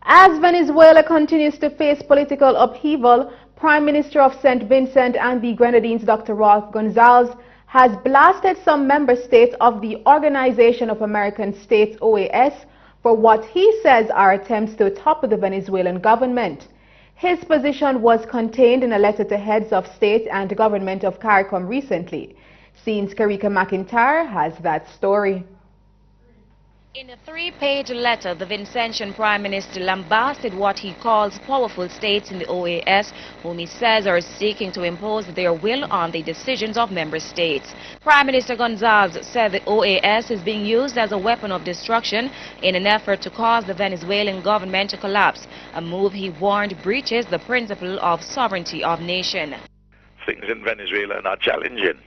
As Venezuela continues to face political upheaval, Prime Minister of St. Vincent and the Grenadines, Dr. Gonsalves, has blasted some member states of the Organization of American States, OAS, for what he says are attempts to topple the Venezuelan government. His position was contained in a letter to heads of state and government of CARICOM recently. CEEN's McKayle has that story. In a three-page letter, the Vincentian Prime Minister lambasted what he calls powerful states in the OAS, whom he says are seeking to impose their will on the decisions of member states. Prime Minister Gonsalves said the OAS is being used as a weapon of destruction in an effort to cause the Venezuelan government to collapse, a move he warned breaches the principle of sovereignty of nation. Things in Venezuela are not challenging,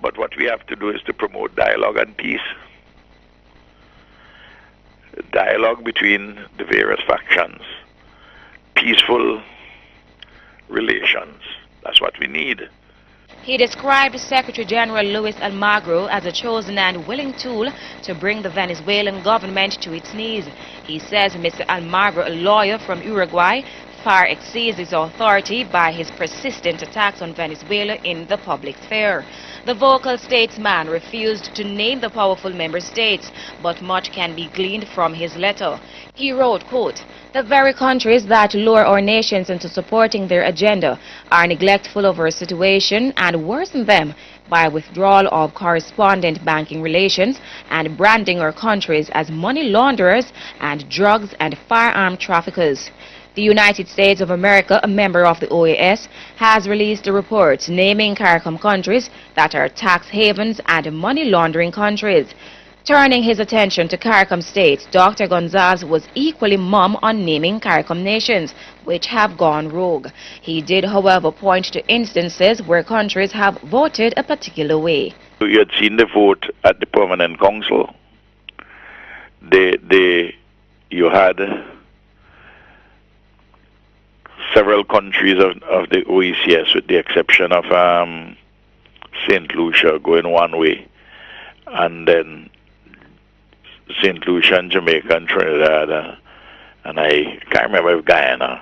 but what we have to do is to promote dialogue and peace. Dialogue between the various factions, peaceful relations. That's what we need. He described Secretary General Luis Almagro as a chosen and willing tool to bring the Venezuelan government to its knees. He says Mr. Almagro, a lawyer from Uruguay, far exceeds his authority by his persistent attacks on Venezuela in the public sphere. The vocal statesman refused to name the powerful member states, but much can be gleaned from his letter. He wrote, quote, "The very countries that lure our nations into supporting their agenda are neglectful of our situation and worsen them by withdrawal of correspondent banking relations and branding our countries as money launderers and drugs and firearm traffickers." The United States of America, a member of the OAS, has released a report naming CARICOM countries that are tax havens and money laundering countries. Turning his attention to CARICOM states, Dr. Gonsalves was equally mum on naming CARICOM nations, which have gone rogue. He did, however, point to instances where countries have voted a particular way. You had seen the vote at the Permanent Council. You had several countries of the OECS, with the exception of St. Lucia, going one way, and then St. Lucia and Jamaica and Trinidad, and I can't remember if Guyana,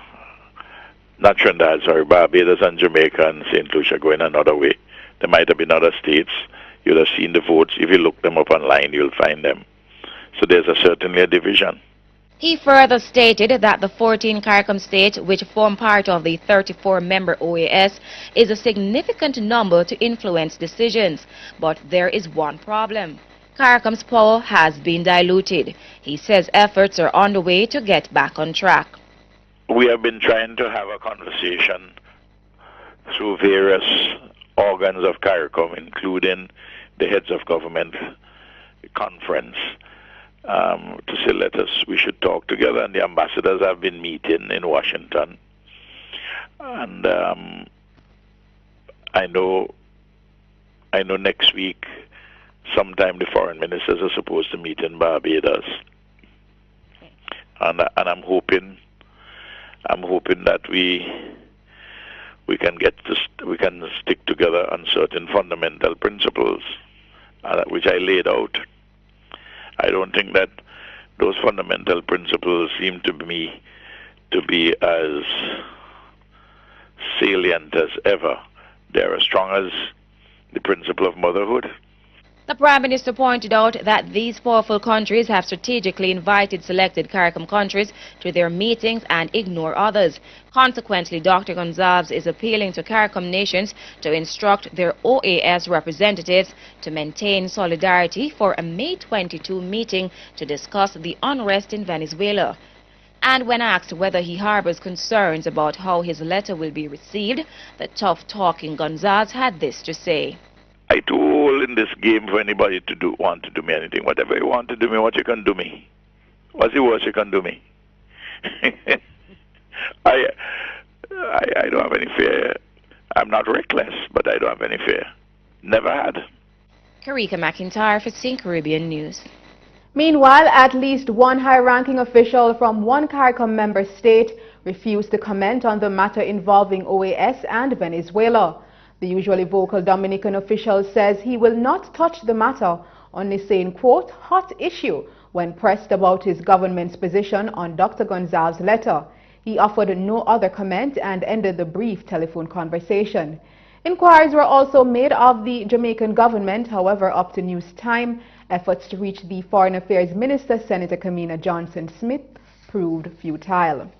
not Trinidad, sorry, Barbados and Jamaica and St. Lucia going another way. There might have been other states. You'll have seen the votes. If you look them up online, you'll find them. So there's certainly a division. He further stated that the 14 CARICOM states, which form part of the 34-member OAS, is a significant number to influence decisions. But there is one problem. CARICOM's power has been diluted. He says efforts are underway to get back on track. We have been trying to have a conversation through various organs of CARICOM, including the heads of government conference, to say we should talk together, and the ambassadors have been meeting in Washington. And I know next week sometime the foreign ministers are supposed to meet in Barbados, and I'm hoping that we can stick together on certain fundamental principles which I laid out. I don't think that those fundamental principles seem to me to be as salient as ever. They're as strong as the principle of motherhood. The Prime Minister pointed out that these powerful countries have strategically invited selected CARICOM countries to their meetings and ignore others. Consequently, Dr. Gonsalves is appealing to CARICOM nations to instruct their OAS representatives to maintain solidarity for a May 22 meeting to discuss the unrest in Venezuela. And when asked whether he harbors concerns about how his letter will be received, the tough-talking Gonsalves had this to say. I too old in this game for anybody to want to do me anything. Whatever you want to do me, what you can do me. What's the worst you can do me? I don't have any fear. I'm not reckless, but I don't have any fear. Never had. McKayle for CEEN Caribbean News. Meanwhile, at least one high-ranking official from one CARICOM member state refused to comment on the matter involving OAS and Venezuela. The usually vocal Dominican official says he will not touch the matter, only saying, quote, hot issue, When pressed about his government's position on Dr. Gonsalves' letter, he offered no other comment and ended the brief telephone conversation. Inquiries were also made of the Jamaican government. However, up to news time, efforts to reach the Foreign Affairs Minister, Senator Kamina Johnson-Smith, proved futile.